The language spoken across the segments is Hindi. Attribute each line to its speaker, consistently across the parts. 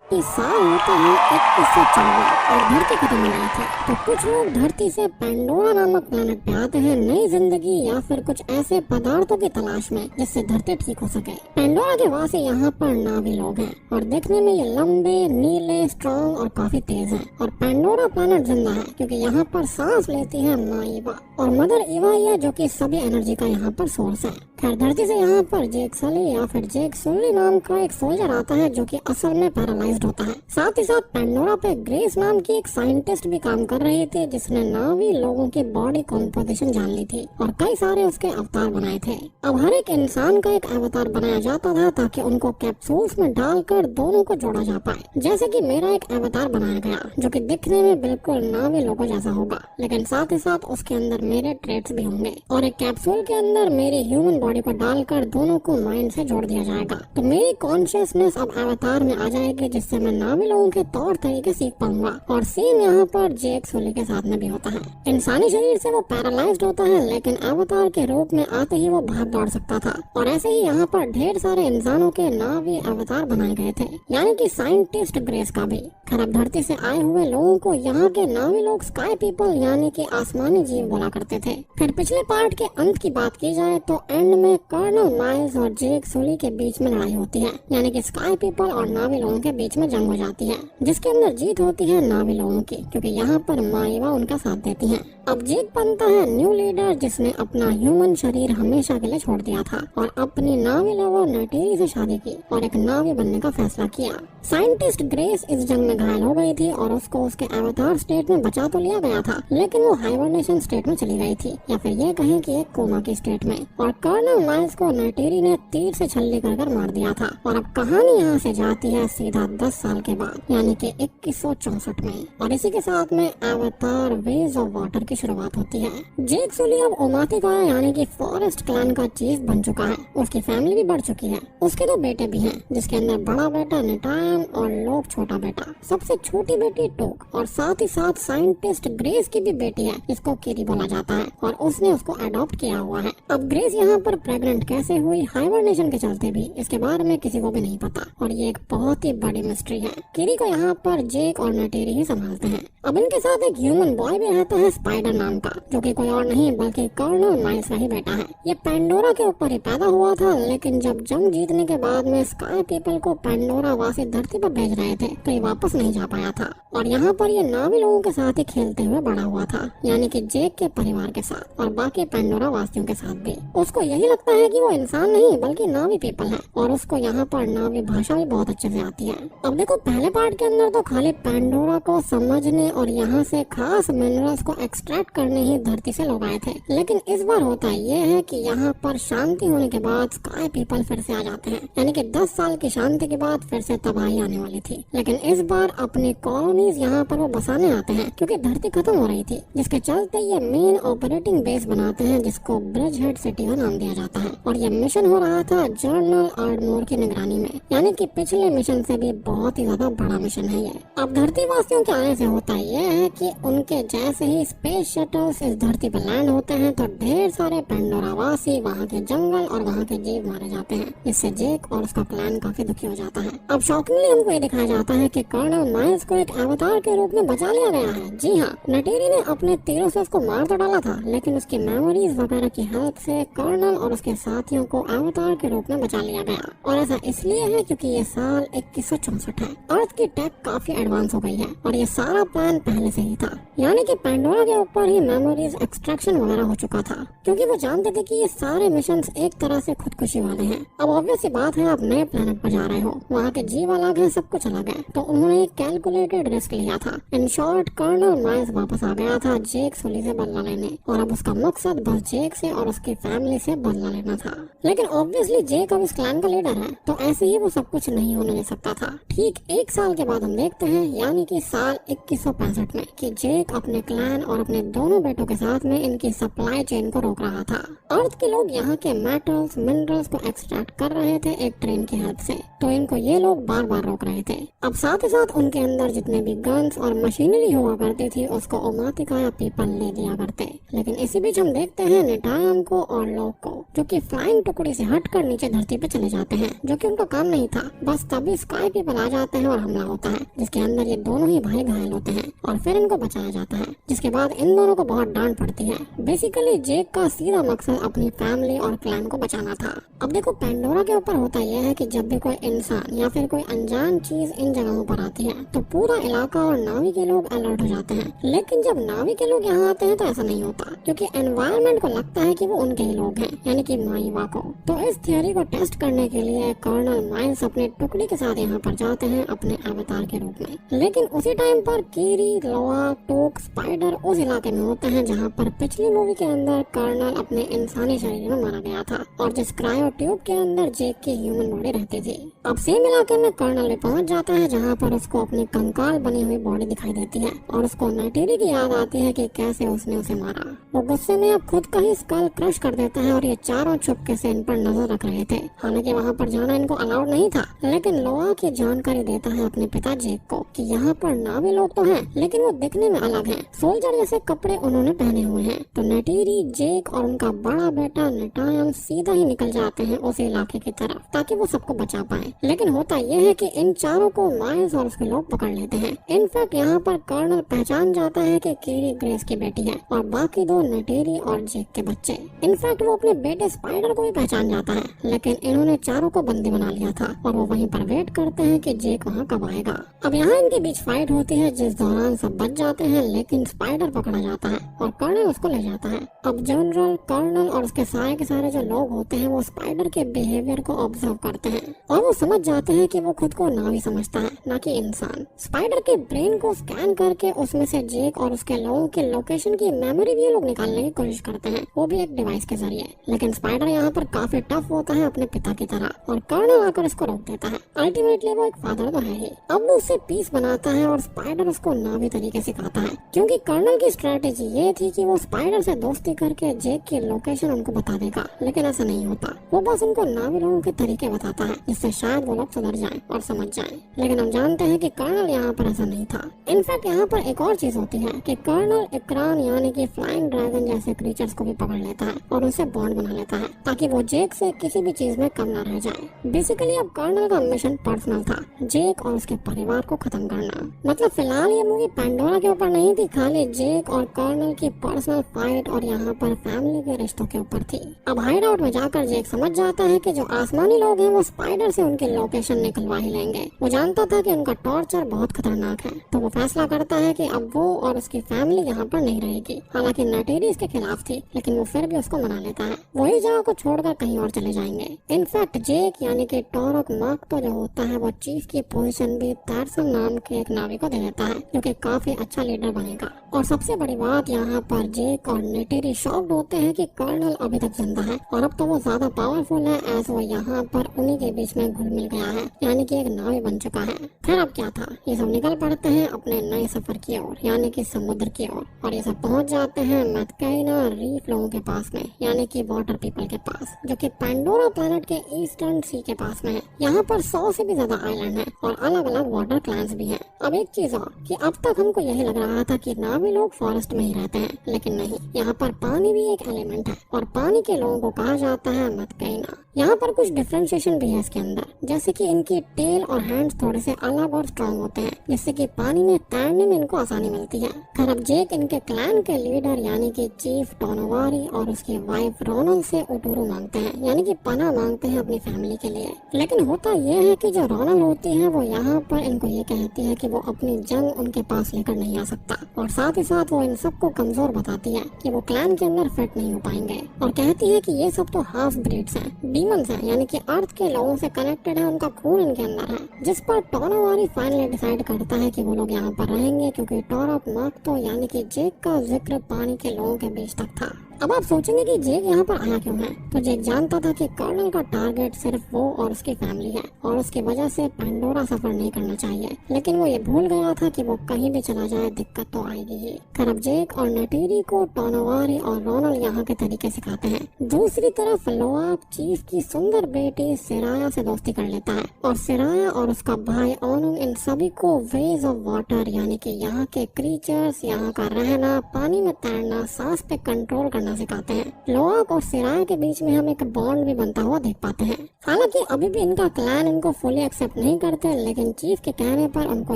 Speaker 1: इस साल होता है 2194 और धरती खत्म हो गई थी। तो कुछ लोग धरती से पेंडोरा नामक प्लैनेट पे आते हैं नई जिंदगी या फिर कुछ ऐसे पदार्थों की तलाश में जिससे धरती ठीक हो सके। पेंडोरा के वासी यहाँ पर नावी लोग हैं और देखने में ये लंबे, नीले, स्ट्रॉन्ग और काफी तेज हैं। और पेंडोरा प्लैनेट जिंदा है क्योंकि यहाँ पर सांस लेती है माँ ईवा और मदर ईवा है जो कि सभी एनर्जी का यहाँ पर सोर्स है। खैर धरती से यहाँ पर जेक सली या फिर जेक सुली नाम का एक सोल्जर आता है जो कि असल में पैरालाइज्ड होता है। साथ ही साथ पेंडोरा पे ग्रेस नाम की एक साइंटिस्ट भी काम कर रही थी जिसने नावी लोगों की बॉडी कॉम्पोजिशन जान ली थी और कई सारे उसके अवतार बनाए थे। अब हर एक इंसान का एक अवतार बनाया जाता था ताकि उनको कैप्सूल्स में डालकर दोनों को जोड़ा जा पाए। जैसे कि मेरा एक अवतार बनाया गया जो कि दिखने में बिल्कुल नावी लोगों जैसा होगा, लेकिन साथ ही साथ उसके अंदर मेरे ट्रेट्स भी होंगे और एक कैप्सूल के अंदर मेरी ह्यूमन बॉडी को डालकर दोनों को माइंड से जोड़ दिया जाएगा। तो मेरी कॉन्शियसनेस अब अवतार में आ जाएगी जिससे मैं नावी लोगों के तौर तरीके सीख पाऊंगा। और सेम यहाँ पर जेक सुली के साथ में भी होता है। इंसानी शरीर से वो पैरालाइज्ड होता है लेकिन अवतार के रूप में आते ही वो भाग दौड़ सकता था। और ऐसे ही यहाँ पर ढेर सारे इंसानों के नावी अवतार बनाए गए थे, यानी कि साइंटिस्ट ग्रेस का भी। खराब धरती से आए हुए लोगों को यहाँ के नावी लोग स्काई पीपल यानी कि आसमानी जीव बोला करते थे। फिर पिछले पार्ट के अंत की बात की जाए तो एंड में कर्नल माइल्स और जेक सुली के बीच में लड़ाई होती है, यानी कि स्काई पीपल और नावी लोगों के बीच में जंग हो जाती है जिसके अंदर जीत होती है नावी लोगों की क्योंकि यहाँ पर माईवा उनका साथ देती है। अब जेक बनता है न्यू लीडर जिसने अपना ह्यूमन शरीर हमेशा के लिए छोड़ दिया था और अपनी नावी लोगो नेटेरी से शादी की और एक नावी बनने का फैसला किया। साइंटिस्ट ग्रेस इस जंग में घायल हो गई थी और उसको उसके अवतार स्टेट में बचा तो लिया गया था लेकिन वो हाइबरनेशन स्टेट में चली गई थी या फिर ये कहें कि एक कोमा की स्टेट में। और कर्नल माइल्स को नेटेरी ने तीर से छल्ली कर मार दिया था। और अब कहानी यहाँ से जाती है सीधा 10 साल के बाद यानी कि 2164 में। और इसी के साथ में अवतार वेज ऑफ वाटर की शुरुआत होती है। जेक सुली अब ओमाती का यानी कि फॉरेस्ट क्लैन का चीफ बन चुका है। उसकी फैमिली भी बढ़ चुकी है। उसके 2 बेटे भी हैं जिसके अंदर बड़ा बेटा निटायम और लोक छोटा बेटा। सबसे छोटी बेटी टोक और साथ ही साथ साइंटिस्ट ग्रेस की भी बेटी है जिसको केरी बोला जाता है और उसने उसको अडॉप्ट किया हुआ है। अब ग्रेस यहाँ पर प्रेग्नेंट कैसे हुई हाइबरनेशन के चलते भी इसके बारे में किसी को भी नहीं पता और ये एक बहुत ही बड़ी मिस्ट्री है। केरी को यहाँ पर जेक और नेटेरी ही संभालते हैं। अब इनके साथ एक ह्यूमन बॉय भी रहता है स्पाइडर नाम का जो कि कोई और नहीं बल्कि कर्नल माइल्स का ही बेटा है। ये पेंडोरा के ऊपर ही पैदा हुआ था लेकिन जब जंग जीतने के बाद में स्काई पीपल को पेंडोरा वासी धरती पर भेज रहे थे तो ये वापस नहीं जा पाया था और यहाँ पर ये नावी लोगों के साथ ही खेलते हुए बड़ा हुआ था, यानी कि जेक के परिवार के साथ और बाकी पेंडोरा वासियों के साथ भी। उसको यही लगता है कि वो इंसान नहीं बल्कि नावी पीपल है और उसको यहाँ पर नावी भाषा भी बहुत अच्छे से आती है। अब देखो पहले पार्ट के अंदर तो खाली पेंडोरा को समझने और यहाँ से खास मिनरल्स को एक्सट्रैक्ट करने ही धरती से लोग आए थे, लेकिन इस बार होता ये है कि यहाँ पर शांति होने के बाद स्काई पीपल फिर से आ जाते हैं, यानी कि 10 साल की शांति के बाद फिर से तबाही आने वाली थी। लेकिन इस बार अपनी कॉलोनीज यहाँ पर वो बसाने आते हैं क्योंकि धरती खत्म हो रही थी, जिसके चलते ये मेन ऑपरेटिंग बेस बनाते हैं जिसको ब्रिज हेड सिटी का नाम दिया जाता है। और ये मिशन हो रहा था जनरल आर्डमोर की निगरानी में, यानी कि पिछले मिशन से भी बहुत ही ज्यादा बड़ा मिशन है ये। अब धरती वासियों के आने से होता ये है कि उनके जैसे ही स्पेस शटल्स इस धरती पर लैंड होते हैं तो ढेर सारे पेंडोरा वासी, वहाँ के जंगल और वहाँ के जीव मारे जाते हैं, जिससे जेक और उसका क्लैन काफी दुखी हो जाता है। अब शॉकिंगली हमको ये दिखाया जाता है कि कर्नल माइल्स को एक अवतार के रूप में बचा लिया गया है। जी हाँ, नेटेरी ने अपने तीरों से उसको मार तो डाला था लेकिन उसकी मेमोरीज वगैरह की हेल्प से कर्नल और उसके साथियों को अवतार के रूप में बचा लिया गया। और ऐसा इसलिए है क्योंकि ये साल 2164 है। अर्थ की टेक काफी एडवांस हो गई है और ये सारा प्लान पहले से ही था, यानी कि पेंडोरा के ऊपर ही मेमोरीज एक्सट्रैक्शन वगैरह हो चुका था क्योंकि वो जानते थे कि ये सारे मिशंस एक तरह से खुदकुशी वाले हैं। अब ऑब्वियस सी बात है आप नए प्लेनेट पर जा रहे हो, वहाँ के जीव अलग है, सब कुछ अलग है, तो उन्होंने एक कैलकुलेटेड रिस्क लिया था। इन शॉर्ट कर्नल माइल्स वापस आ गया था जेक सुली से बदला लेने और अब उसका मकसद बस जेक से और उसकी फैमिली से बदला लेना था। लेकिन ऑब्वियसली जेक अब इस क्लैन का लीडर है तो ऐसे ही वो सब कुछ नहीं होने दे सकता था। ठीक 1 साल के बाद हम देखते हैं यानी कि साल 2165 में कि जेक अपने क्लैन और अपने दोनों बेटों के साथ में इनकी सप्लाई चेन को रोक रहा था। अर्थ के लोग यहाँ के मेटल्स मिनरल्स को एक्सट्रैक्ट कर रहे थे एक ट्रेन की हेल्प से। तो तो इनको ये लोग बार बार रोक रहे थे। अब साथ ही साथ उनके अंदर जितने भी गन्स और मशीनरी हुआ करती थी उसको ओमातिका या पीपल ले लिया करते। लेकिन इसी बीच हम देखते हैं नेटायम को और लोग को, जो कि फ्लाइंग टुकड़ी से हटकर नीचे धरती पे चले जाते हैं, जो कि उनका काम नहीं था। बस तभी स्काई पीपल आ जाते हैं और हमला होता है, जिसके अंदर ये दोनों ही भाई घायल होते हैं और फिर इनको बचाया जाता है, जिसके बाद इन दोनों को बहुत डांट पड़ती है। बेसिकली जेक का सीधा मकसद अपनी फैमिली और क्लैन को बचाना था। अब देखो, पेंडोरा के ऊपर होता यह है कि जब भी कोई इंसान या फिर कोई अनजान चीज इन जगहों पर आती है तो पूरा इलाका और नावी के लोग अलर्ट हो जाते हैं। लेकिन जब नावी के लोग यहाँ आते हैं तो ऐसा नहीं होता, क्योंकि एनवायरनमेंट को लगता है कि वो उनके ही लोग हैं, यानी कि माईवा को। तो इस थियोरी को टेस्ट करने के लिए कर्नल माइल्स अपनी टुकड़ी के साथ यहाँ पर जाते हैं अपने अवतार के रूप में। लेकिन उसी टाइम पर कीरी, लोआ, टोक, स्पाइडर उस इलाके में होते हैं जहाँ पर पिछली मूवी के अंदर कर्नल अपने इंसानी शरीर में मारा गया था और जिस क्रायो ट्यूब के अंदर जेक की ह्यूमन बॉडी रहती थी। अब सेम इलाके में कर्नल भी पहुंच जाता है जहाँ पर उसको अपनी कंकाल बनी हुई बॉडी दिखाई देती है और उसको नेटेरी की याद आती है कि कैसे उसने उसे मारा। वो गुस्से में अब खुद का ही स्कल क्रश कर देता है और ये चारों चुपके से इन पर नजर रख रहे थे। हालांकि वहाँ पर जाना इनको अलाउड नहीं था, लेकिन लोआ की जानकारी देता है अपने पिता जेक को कि यहाँ पर नावी लोग तो हैं, लेकिन वो दिखने में अलग हैं। सोल्जर जैसे कपड़े उन्होंने पहने हुए हैं। तो नेटेरी, जेक और उनका बड़ा बेटा नेटायम सीधा ही निकल जाते हैं उस इलाके की तरफ ताकि वो सबको बचा पाए। लेकिन होता यह है कि इन चारों को माइल्स और उसके लोग पकड़ लेते हैं। इनफैक्ट यहाँ पर कर्नल पहचान जाता है कि कीरी ग्रेस की बेटी है और बाकी दो नेटेरी और जेक के बच्चे। इनफैक्ट वो अपने बेटे स्पाइडर को भी पहचान जाता है, लेकिन इन्होंने चारों को बंदी बना लिया था और वो वहीं पर वेट करते हैं कि जेक वहाँ कब आएगा। अब यहाँ इनके बीच फाइट होती है जिस दौरान सब बच जाते हैं, लेकिन स्पाइडर पकड़ा जाता है और कर्नल उसको ले जाता है। अब जनरल, कर्नल और उसके सारे के सारे जो लोग होते हैं वो स्पाइडर के बिहेवियर को ऑब्जर्व करते हैं और वो समझ जाते हैं कि वो खुद को नावी समझता है, न कि इंसान। स्पाइडर के ब्रेन को स्कैन करके उसमें से जेक और उसके लोगों के लोकेशन की मेमोरी भी ये लोग निकालने की कोशिश करते हैं, वो भी एक डिवाइस के जरिए। लेकिन स्पाइडर यहाँ पर काफी टफ होता है अपने पिता की तरह और कर्नल आकर इसको रोक देता है। अल्टीमेटली वो एक फादर तो है ही। अब वो उससे पीस बनाता है और स्पाइडर उसको नावी तरीके सिखाता है, क्योंकि कर्नल की स्ट्रेटेजी ये थी कि वो स्पाइडर से दोस्ती करके जेक की लोकेशन उनको बता देगा। लेकिन ऐसा नहीं होता, वो बस उनको नावी लोगों के तरीके बताता है जिससे शायद वो लोग सुधर जाएं और समझ जाएं। लेकिन हम जानते हैं कि कर्नल यहाँ पर ऐसा नहीं था। इनफैक्ट यहाँ पर एक और चीज होती है कि कर्नल इकरान यानी कि फ्लाइंग ड्रैगन जैसे क्रीचर्स को भी पकड़ लेता है और उनसे बॉन्ड बना लेता है ताकि वो जेक से किसी भी चीज में कम न रह जाए। बेसिकली अब कर्नल का मिशन पर्सनल था, जेक और उसके परिवार को खत्म करना। मतलब फिलहाल ये मूवी पेंडोरा के ऊपर नहीं थी, खाली जेक और कर्नल की पर्सनल फाइट और यहाँ पर फैमिली के रिश्तों के ऊपर थी। अब हाइड आउट में जाकर जेक समझ जाता है कि जो आसमानी लोग हैं वो स्पाइडर से उनकी लोकेशन निकलवा ही लेंगे। वो जानता था कि उनका टॉर्चर बहुत खतरनाक है, तो वो फैसला करता है कि अब वो और उसकी फैमिली यहाँ पर नहीं रहेगी। हालांकि नेटेरी इसके खिलाफ थी, लेकिन वो फिर भी उसको मना लेता है। वही जगह को छोड़कर कहीं और चले जाएंगे। इनफैक्ट जेक यानी कि टोरक मार्को जो होता है वो चीफ की पोजीशन भी तारसन नाम के एक नावी को दे देता है, जो कि काफी अच्छा लीडर बनेगा। और सबसे बड़ी बात यहाँ पर जेक और नेटेरी शॉक्ड होते हैं कि कर्नल अभी तक जिंदा है और अब तो वो ज्यादा पावरफुल है, एज वो यहाँ पर उन्हीं के बीच में घुल मिल गया है, यानी कि एक नावी बन चुका है। फिर अब क्या था, ये सब निकल पड़ते हैं अपने नए सफर की ओर, यानी कि समुद्र की ओर, और ये सब पहुँच जाते हैं मैथकाइना रीफ लोगों के पास में, यानी कि वाटर पीपल के पास, जो कि पेंडोरा प्लेनेट के ईस्टर्न सी के पास में है। यहाँ पर 100 से भी ज्यादा आइलैंड है और अलग अलग वाटर क्लैंस भी हैं। अब एक चीज और कि अब तक हमको यही लग रहा था कि नावी लोग फॉरेस्ट में ही रहते हैं, लेकिन नहीं, यहाँ पर पानी भी एक एलिमेंट है और पानी के लोगों को कहा जाता है मैथकाइना। यहाँ पर कुछ डिफरेंशिएशन भी है इसके अंदर, जैसे कि इनकी टेल और हैंड्स थोड़े से अलग और स्ट्रॉन्ग होते हैं, जिससे कि पानी में तैरने में इनको आसानी मिलती है। खैर अब जेक इनके क्लैन के लीडर यानी कि चीफ टोनोवारी और उसकी वाइफ रोनल से उटूरू मांगते हैं, यानी कि पनाह मांगते हैं अपनी फैमिली के लिए। लेकिन होता यह है कि जो रोनल होती है वो यहाँ पर इनको ये कहती है कि वो अपनी जंग उनके पास लेकर नहीं आ सकता, और साथ ही साथ वो इन सबको कमजोर बताती है कि वो क्लैन के अंदर फिट नहीं हो पाएंगे, और कहती है कि ये सब तो हाफ ब्रीड्स हैं, डीमंस हैं, यानी कि अर्थ के लोगों से कनेक्टेड है, उनका खून इनके अंदर है। जिस पर टोनोवारी फाइनली डिसाइड करता है कि वो लोग यहाँ पर रहेंगे, क्योंकि टोरक मार्को यानी कि जेक का जिक्र पानी के लोगों के बीच तक था। अब आप सोचेंगे कि जेक यहाँ पर आया क्यों है, तो जेक जानता था कि कर्नल का टारगेट सिर्फ वो और उसकी फैमिली है और उसकी वजह से पेंडोरा सफर नहीं करना चाहिए, लेकिन वो ये भूल गया था कि वो कहीं भी चला जाए दिक्कत तो आएगी ही। खैर जेक और नेटेरी को टोनोवारी और रोनल यहाँ के तरीके सिखाते हैं। दूसरी तरफ लोआक चीफ की सुंदर बेटी सिराया से दोस्ती कर लेता है और सिराया और उसका भाई ओनुंग इन सभी को वेज ऑफ वाटर यानी कि यहाँ के क्रीचर्स, यहाँ का रहना, पानी में तैरना, सांस पे कंट्रोल करना सिखाते हैं। लोआक और सिराया के बीच में हम एक बॉन्ड भी बनता हुआ देख पाते हैं। हालांकि अभी भी इनका क्लैन इनको फुली एक्सेप्ट नहीं करते, लेकिन चीफ के कहने पर उनको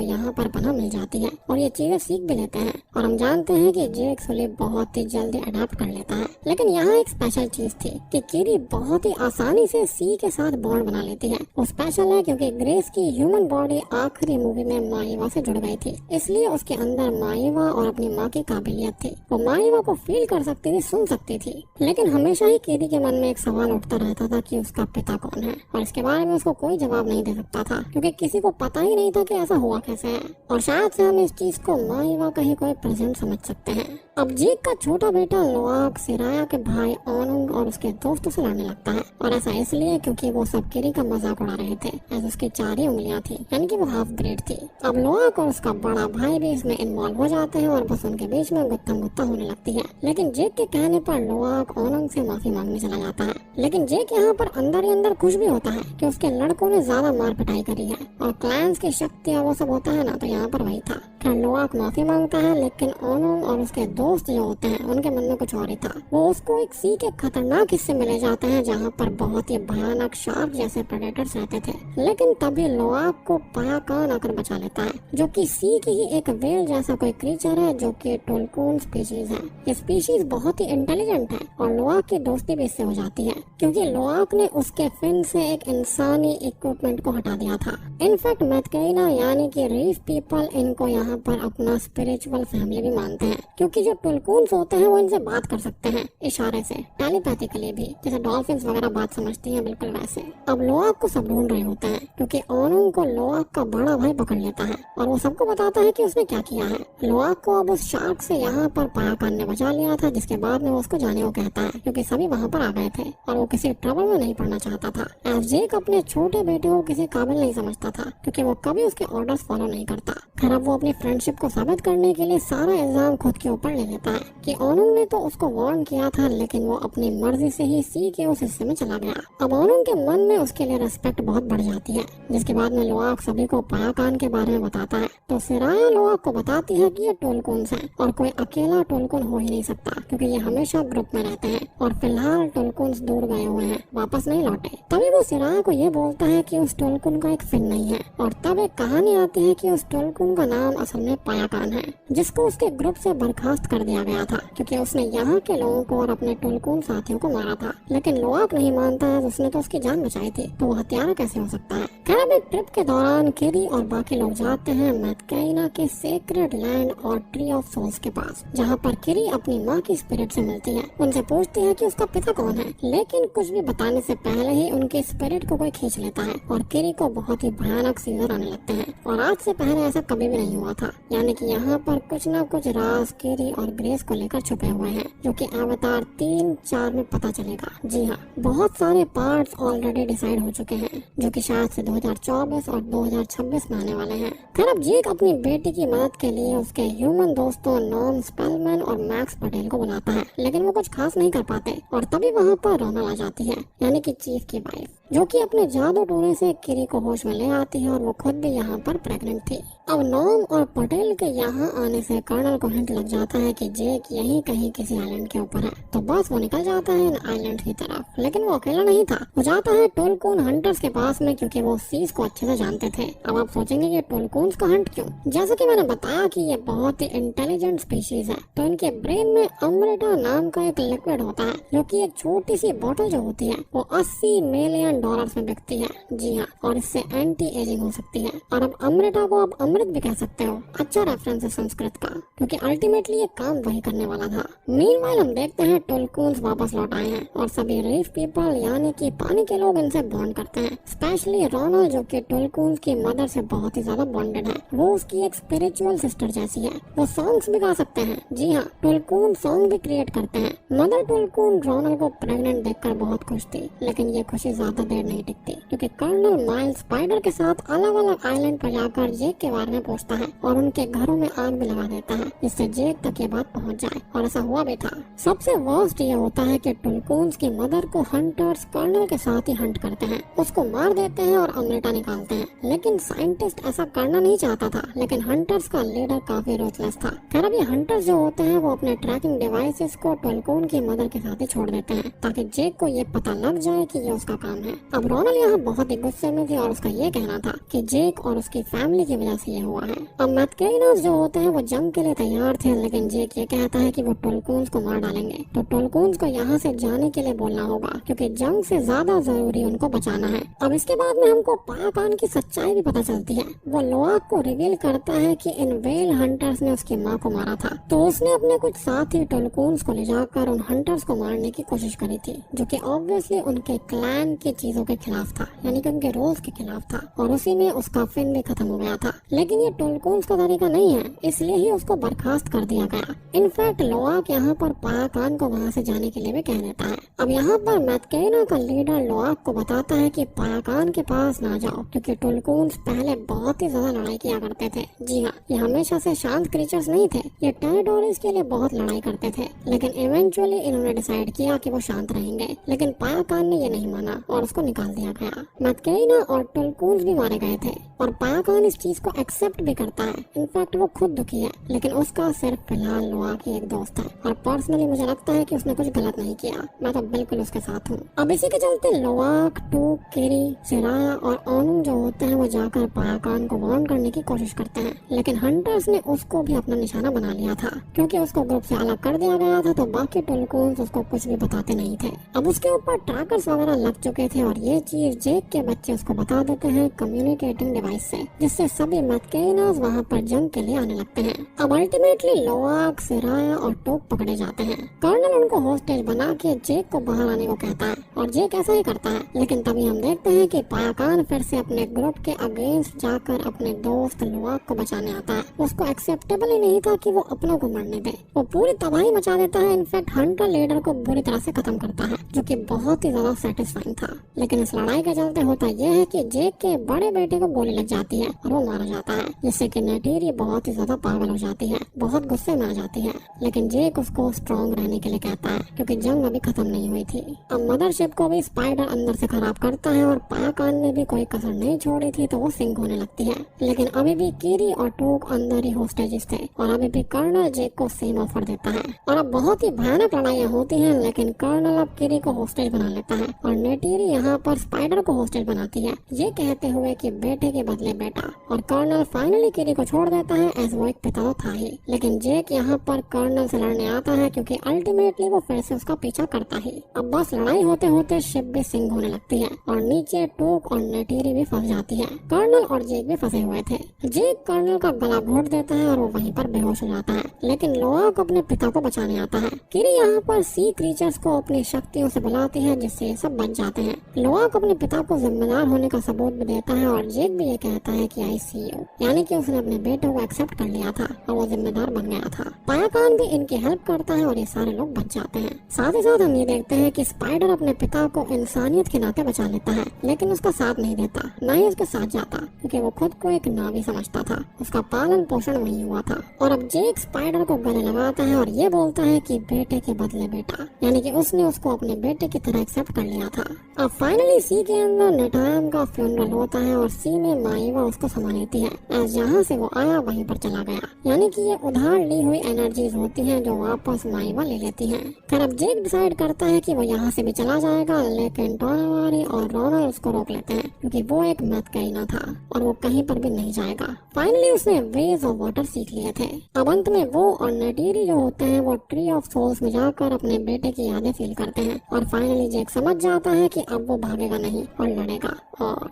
Speaker 1: यहाँ पर पनाह मिल जाती है और ये चीजें सीख भी लेते हैं। और हम जानते हैं कि जेक सुली बहुत ही जल्दी अडेप्ट कर लेता है। लेकिन यहाँ एक स्पेशल चीज थी कि किरी बहुत ही आसानी से सी के साथ बॉन्ड बना लेती है। वो स्पेशल है क्योंकि ग्रेस की ह्यूमन बॉडी आखिरी मूवी में माइवा से जुड़ गई थी, इसलिए उसके अंदर माइवा और अपनी माँ की काबिलियत थी। वो माइवा को फील कर सकती थी, सुन सकती थी। लेकिन हमेशा ही किरी के मन में एक सवाल उठता रहता था कि उसका पिता कौन है, और इसके बारे में उसको कोई जवाब नहीं दे सकता था क्योंकि किसी को पता ही नहीं था कि ऐसा हुआ कैसे है। और शायद से हम इस चीज को माइवा का ही कोई प्रेजेंट समझ सकते हैं। अब जेक का छोटा बेटा लोआक सिराया के भाई ओनुंग और उसके दोस्तों से लड़ने लगता है, और ऐसा इसलिए क्योंकि वो सब किरी का मजाक उड़ा रहे थे, ऐसे उसकी 4 ही उंगलियां थी, यानी कि वो हाफ ग्रेड थी। अब लोआक और उसका बड़ा भाई भी इसमें इन्वॉल्व हो जाते हैं और बस उनके बीच में गुत्थम गुत्था होने लगती है। लेकिन जेक के कहने पर लोआक ओनुंग से माफी मांगने चला जाता है। लेकिन जेक यहाँ पर अंदर ही अंदर खुश भी होता है कि उसके लड़कों ने ज्यादा मार पिटाई करी है और क्लैंस की शक्तियाँ वो सब होता है ना, तो यहाँ पर वही था। खैर लोआक माफी मांगता है, लेकिन ओनुंग और उसके दोस्त जो होते हैं उनके मन में कुछ और ही था। वो उसको एक सी के खतरनाक हिस्से में ले जाते हैं जहाँ पर बहुत ही भयानक शार्क जैसे प्रेडेटर्स रहते थे। लेकिन तभी लोआक को पायाकान आकर बचा लेता है, जो कि सी की ही एक वेल जैसा कोई क्रीचर है जो कि टोल्कून स्पीशीज है। ये स्पीशीज बहुत ही इंटेलिजेंट है और लोआक की दोस्ती भी इससे हो जाती है क्योंकि लोआक ने उसके फिन से एक इंसानी इक्विपमेंट को हटा दिया था। इनफैक्ट मैथकेइना यानी कि रीफ पीपल इनको यहाँ पर अपना स्पिरिचुअल फैमिली भी मानते हैं क्योंकि जो टुलकून्स होते हैं वो इनसे बात कर सकते हैं इशारे से, टेलीपैथिकली भी, जैसे डॉल्फिन्स वगैरह बात समझती हैं, बिल्कुल वैसे। अब लोआक को सब ढूंढ रहे होते हैं क्योंकि ओनुंग को लोआक का बड़ा भाई पकड़ लेता है और वो सबको बताता है कि उसने क्या किया है। लोआक को अब उस शार्क से यहाँ पर पायाकान ने बचा लिया था, जिसके बाद में वो उसको जाने को कहता है क्योंकि सभी वहाँ पर आ गए थे और वो किसी ट्रबल में नहीं पड़ना चाहता था। जेक अपने छोटे बेटे को किसी काबिल नहीं समझता था क्योंकि वो कभी उसके ऑर्डर्स फॉलो नहीं करता। खैर अब वो अपनी फ्रेंडशिप को साबित करने के लिए सारा इल्जाम खुद के ऊपर ले लेता है कि ओनुंग ने तो उसको वार्न किया था, लेकिन वो अपनी मर्जी से ही सी के उस हिस्से में चला गया। अब ओनुंग के मन में उसके लिए रिस्पेक्ट बहुत बढ़ जाती है, जिसके बाद में लोआक सभी को पायाकान के बारे में बताता है। तो सिराया लोआक को बताती है कि ये टोल्कून्स हैं और कोई अकेला टोल्कून हो ही नहीं सकता क्योंकि ये हमेशा ग्रुप में रहते हैं और फिलहाल टोल्कून्स दूर गए हुए हैं, वापस नहीं लौटे। तभी वो सिराया को ये बोलता है कि उस टोल्कून का एक फिन नहीं है और तब एक कहानी आती है कि उस टोल्कून का नाम असल में पायाकान है, जिसको उसके ग्रुप से बर्खास्त कर दिया गया था क्योंकि उसने यहाँ के लोगों को और अपने टुलकून साथियों को मारा था। लेकिन लोआक नहीं मानता है, उसने तो उसकी जान बचाई थी, तो वो हत्यारा कैसे हो सकता है। खैर एक ट्रिप के दौरान किरी और बाकी लोग जाते हैं मैथकेइना के सेक्रेड लैंड और ट्री ऑफ सोल्स के पास, जहाँ पर किरी अपनी माँ की स्पिरिट से मिलती है। उनसे पूछती है कि उसका पिता कौन है, लेकिन कुछ भी बताने से पहले ही उनके स्पिरिट को कोई खींच लेता है और किरी को बहुत ही भयानक सीजर आने लगते हैं। और आज से पहले ऐसा कभी भी नहीं हुआ था, यानी कि यहाँ पर कुछ न कुछ राज किरी और ग्रेस को लेकर छुपे हुए हैं, जो कि अवतार 3-4 में पता चलेगा। जी हाँ, बहुत सारे पार्ट्स ऑलरेडी डिसाइड हो चुके हैं, जो कि शायद से 2024 और 2026 में आने वाले हैं। खैर अब जेक अपनी बेटी की मदद के लिए उसके ह्यूमन दोस्तों नॉर्म स्पेलमैन और मैक्स पटेल को बुलाता है, लेकिन वो कुछ खास नहीं कर पाते और तभी वहाँ पर रोनल आ जाती है, यानी कि चीफ की वाइफ, जो कि अपने जादू टोने से किरी को होश में ले आती है और वो खुद भी यहाँ पर प्रेग्नेंट थी। अब नॉर्म और पटेल के यहाँ आने से कर्नल को हिंट लग जाता है कि जेक यहीं कहीं किसी आइलैंड के ऊपर है, तो बस वो निकल जाता है इन आइलैंड की तरफ। लेकिन वो अकेला नहीं था, वो जाता है टोलकून हंटर्स के पास में क्योंकि वो सीज को अच्छे से जानते थे। अब आप सोचेंगे कि टोलकून्स का हंट क्यों? जैसा कि मैंने बताया कि ये बहुत ही इंटेलिजेंट स्पीशीज है, तो इनके ब्रेन में अमृता नाम का एक लिक्विड होता है, जो कि एक छोटी सी बोतल जो होती है वो 80 मिलियन $1 में बिकती है। जी हाँ, और इससे एंटी एजिंग हो सकती है। और अब अमृता को आप अमृत भी कह सकते हो। अच्छा रेफरेंस है संस्कृत का, क्योंकि अल्टीमेटली ये काम वही करने वाला था। मीनवाइल हम देखते हैं टुलकून्स वापस लौट आए हैं और सभी रीफ पीपल यानी कि पानी के लोग इनसे बॉन्ड करते हैं। स्पेशली रोनल जो कि टुलकून्स की मदर से बहुत ही ज्यादा बॉन्डेड है। वो उसकी एक स्पिरिचुअल सिस्टर जैसी है। वो सॉन्ग्स भी गा सकते हैं। जी हाँ, टुलकून सॉन्ग भी क्रिएट करते हैं। मदर टुलकून रोनल को प्रेग्नेंट देखकर बहुत खुश थी, लेकिन ये खुशी ज्यादा देर नहीं टिकती, क्योंकि कर्नल माइल्स स्पाइडर के साथ अलग अलग आइलैंड पर जाकर जेक के बारे में पूछता है और उनके घरों में आग भी लगा देता है, जिससे जेक तक ये बात पहुंच जाए। और ऐसा हुआ भी था। सबसे वर्स्ट ये होता है कि टुलकून्स की मदर को हंटर्स कर्नल के साथ ही हंट करते हैं, उसको मार देते हैं और अमृता निकालते हैं। लेकिन साइंटिस्ट ऐसा करना नहीं चाहता था, लेकिन हंटर्स का लीडर काफी रूथलेस था। खैर अब ये हंटर्स जो होते हैं वो अपने ट्रैकिंग डिवाइसेस को टुलकून की मदर के साथ ही छोड़ देते हैं, ताकि जेक को ये पता लग जाए कि ये उसका काम है। अब रोनल यहाँ बहुत ही गुस्से में थी और उसका ये कहना था कि जेक और उसकी फैमिली की वजह से ये हुआ है। अब मैथकेनस जो होते हैं वो जंग के लिए तैयार थे, लेकिन जेक ये कहता है कि वो टुलकून्स को मार डालेंगे। तो टुलकून्स को यहाँ से जाने के लिए बोलना होगा, क्योंकि जंग से ज्यादा जरूरी उनको बचाना है। अब इसके बाद में हमको पायाकान की सच्चाई भी पता चलती है। वो लोआक को रिवील करता है कि इन वेल हंटर्स ने उसकी माँ को मारा था, तो उसने अपने कुछ साथी टुलकून्स को ले जाकर उन हंटर्स को मारने की कोशिश करी थी, जो कि ऑब्वियसली उनके क्लैन की चीजों के खिलाफ था, यानी कि उनके रूल्स के खिलाफ था। और उसी में उसका फिन भी खत्म हो गया था। लेकिन ये टुलकून्स का तरीका नहीं है, इसलिए ही उसको बर्खास्त कर दिया गया। इनफैक्ट लोआक यहाँ पर पायाकान को वहाँ से जाने के लिए भी कह देता है। अब यहाँ पर मैथकेना का लीडर लोआक को बताता है कि पायाकान के पास ना जाओ, क्योंकि टुलकून्स पहले बहुत ही ज्यादा लड़ाई किया करते थे। जी हाँ, ये हमेशा से शांत क्रीचर्स नहीं थे, ये टेरिटोरीज के लिए बहुत लड़ाई करते थे। लेकिन इवेंचुअली इन्होंने डिसाइड किया कि वो शांत रहेंगे, लेकिन पायाकान ने ये नहीं माना और उसको निकाल दिया गया। मैथकेना और टुलकून्स भी मारे गए थे और पायाकान इस चीज को एक्सेप्ट भी करता है। इनफैक्ट वो खुद दुखी है, लेकिन उसका सिर्फ फिलहाल लोआक ही एक दोस्त है और पर्सनली मुझे लगता है कि उसने कुछ गलत नहीं किया। मैं तो बिल्कुल उसके साथ हूँ। अब इसी के चलते लोआक, टूक, किरी, सिराया और ओनुंग जो होते हैं वो जाकर पायाकान को वार्न करने की कोशिश करते हैं, लेकिन हंटर्स ने उसको भी अपना निशाना बना लिया था। क्योंकि उसको ग्रुप से अलग कर दिया गया था, तो बाकी टुलकून्स उसको कुछ भी बताते नहीं थे। अब उसके ऊपर ट्रैकर्स वगैरह लग चुके थे और ये चीज जेक के बच्चे उसको बता देते हैं कम्युनिकेटिंग डिवाइस से, जिससे सभी मैथकेनास वहाँ पर जंग के लिए आने लगते हैं। अब अल्टीमेटली लोआक, सिराया और टोक पकड़े जाते हैं। कर्नल उनको होस्टेज बना के जेक को बाहर आने को कहता है और जेक ऐसा ही करता है। लेकिन तभी हम देखते हैं कि पायाकान फिर से अपने ग्रुप के अगेंस्ट जाकर अपने दोस्त लोआक को बचाने आता है। उसको एक्सेप्टेबल ही नहीं था कि वो अपनों को मरने दे। वो पूरी तबाही मचा देता है। इनफैक्ट हंटर लीडर को बुरी तरह से खत्म करता है, जो कि बहुत ही ज्यादा सेटिस्फाइंग था। लेकिन इस लड़ाई के चलते होता यह है कि जेक के बड़े बेटे को गोली लग जाती है और वो मारा जाता है, जिससे कि नेटेरी बहुत ही ज्यादा पागल हो जाती है, बहुत गुस्से में आ जाती है। लेकिन जेक उसको स्ट्रॉन्ग रहने के लिए कहता है, क्योंकि जंग अभी खत्म नहीं हुई थी। अब मदरशिप को भी स्पाइडर अंदर से खराब करता है और पायाकान ने भी कोई कसर नहीं छोड़ी थी, तो वो सिंक होने लगती है। लेकिन अभी भी किरी और टूक अंदर ही होस्टेजेस थे और अभी भी कर्नल जेक को सेम ऑफर देता है। और अब बहुत ही भयानक लड़ाइयाँ होती हैं, लेकिन कर्नल अब किरी को होस्टेज बना लेता है और नेटेरी यहाँ पर स्पाइडर को होस्टेज बनाती है, ये कहते हुए कि बेटे के बदले बेटा। और कर्नल फाइनली किरी को छोड़ देता है, एज वो एक पिता तो था ही। लेकिन जेक यहाँ पर कर्नल से लड़ने आता है, क्योंकि अल्टीमेटली वो फिर से उसका पीछा करता ही। अब बस लड़ाई होते होते शिप भी सिंक होने लगती है और नीचे टूक और नेटेरी भी फंस जाती है। कर्नल और जेक भी फंसे हुए थे। जेक कर्नल का गला घोट देता है और वो वहीं पर बेहोश हो जाता है। लेकिन लोआक अपने पिता को बचाने आता है। किरी यहाँ पर सी क्रीचर्स को अपनी शक्तियों से बुलाती है, जिससे ये सब बच जाते हैं। लोआक अपने पिता को जिम्मेदार होने का सबूत भी देता है और जेक भी ये कहता है कि आई सी यू, यानी कि उसने अपने बेटे को एक्सेप्ट कर लिया था और वो जिम्मेदार बन गया था। पायाकान भी इनकी हेल्प करता है और ये सारे लोग बच जाते हैं। साथ ही साथ हम ये देखते हैं कि स्पाइडर अपने पिता को इंसानियत के नाते बचा लेता है, लेकिन उसका साथ नहीं देता, न ही उसके साथ जाता, क्योंकि वो खुद को एक नावी समझता था। उसका पालन पोषण वही हुआ था। और अब जेक स्पाइडर को गले लगाता है और ये बोलता है कि बेटे के बदले बेटा, यानी कि उसने उसको अपने बेटे की तरह एक्सेप्ट कर लिया था। अब फाइनली सी के अंदर नेटायम का फ्यूनरल होता है और सी में माइवा उसको संभाल लेती है, एज जहाँ से वो आया वहीं पर चला गया। यानी कि ये उधार ली हुई एनर्जीज होती हैं जो वापस माइवा ले लेती हैं। फिर अब जेक डिसाइड करता है कि वो यहाँ से भी चला जाएगा, लेकिन टोनावारी और रोनल उसको रोक लेते हैं, क्योंकि वो एक मैथकेना था और वो कहीं पर भी नहीं जाएगा। फाइनली उसने वेज ऑफ वाटर सीख लिए थे। अब अंत में वो और नेटेरी जो होते हैं वो ट्री ऑफ सोल्स में जाकर अपने बेटे की यादें फील करते हैं और फाइनली जेक समझ जाता है कि अब वो भागेगा नहीं और लड़ेगा। और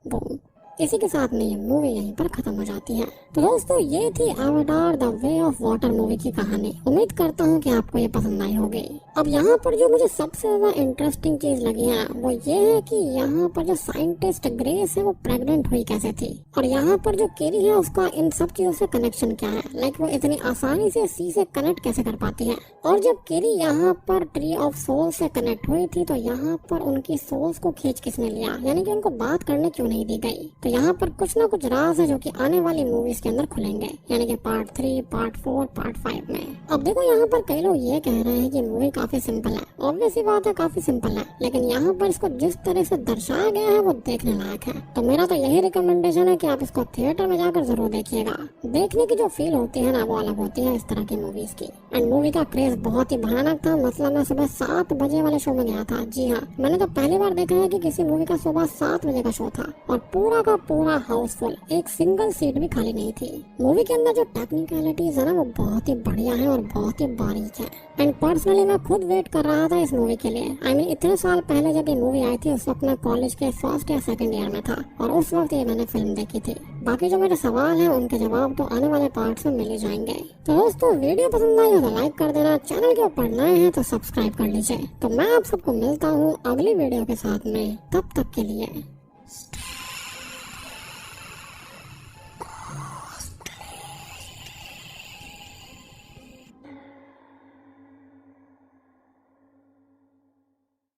Speaker 1: बूम, इसी के साथ में ये मूवी यहीं पर खत्म हो जाती है। तो दोस्तों ये थी अवतार the way of water movie की कहानी। उम्मीद करता हूँ कि आपको ये पसंद आई होगी। अब यहाँ पर जो मुझे सबसे ज्यादा इंटरेस्टिंग चीज लगी है वो ये है कि यहाँ पर जो साइंटिस्ट ग्रेस है वो प्रेग्नेंट हुई कैसे थी, और यहाँ पर जो केरी है उसका इन सब चीजों से कनेक्शन क्या है। लाइक वो इतनी आसानी से सी से कनेक्ट कैसे कर पाती है। और जब केरी यहाँ पर ट्री ऑफ सोल से कनेक्ट हुई थी तो यहाँ पर उनकी सोल्स को खींच किसने लिया, यानी कि उनको बात करने क्यों नहीं दी गई। तो यहाँ पर कुछ ना कुछ राज है जो कि आने वाली मूवीज के अंदर खुलेंगे, यानी कि पार्ट 3, पार्ट 4, पार्ट 5 में। अब देखो यहाँ पर कई लोग ये कह रहे हैं कि मूवी काफी सिंपल है। ऑब्वियस सी बात है, काफी सिंपल है, लेकिन यहाँ पर इसको जिस तरह से दर्शाया गया है वो देखने लायक है। तो मेरा तो यही रिकमेंडेशन है कि आप इसको थिएटर में जाकर जरूर देखिएगा। देखने की जो फील होती है ना वो अलग होती है इस तरह की मूवीज की। एंड मूवी का क्रेज बहुत ही भयानक था। मतलब मैं सुबह 7 बजे वाले शो में गया था। जी हाँ, मैंने तो पहली बार देखा है कि किसी मूवी का सुबह 7 बजे का शो था और पूरा का पूरा हाउसफुल, एक सिंगल सीट भी खाली नहीं थी। मूवी के अंदर जो टेक्निकलिटीज है ना वो बहुत ही बढ़िया है और बहुत ही बारीक है। एंड पर्सनली मैं खुद वेट कर रहा था इस मूवी के लिए। I mean, इतने साल पहले जब ये मूवी आई थी उस वक्त मैं कॉलेज के फर्स्ट या सेकंड ईयर में था और उस वक्त ये मैंने फिल्म देखी थी। बाकी जो मेरे सवाल हैं उनके जवाब तो आने वाले पार्ट्स में मिल ही जाएंगे। तो दोस्तों वीडियो पसंद आई हो तो लाइक कर देना, चैनल के ऊपर नए हैं तो सब्सक्राइब कर लीजिए। तो मैं आप सबको मिलता हूँ अगली वीडियो के साथ में, तब तक के लिए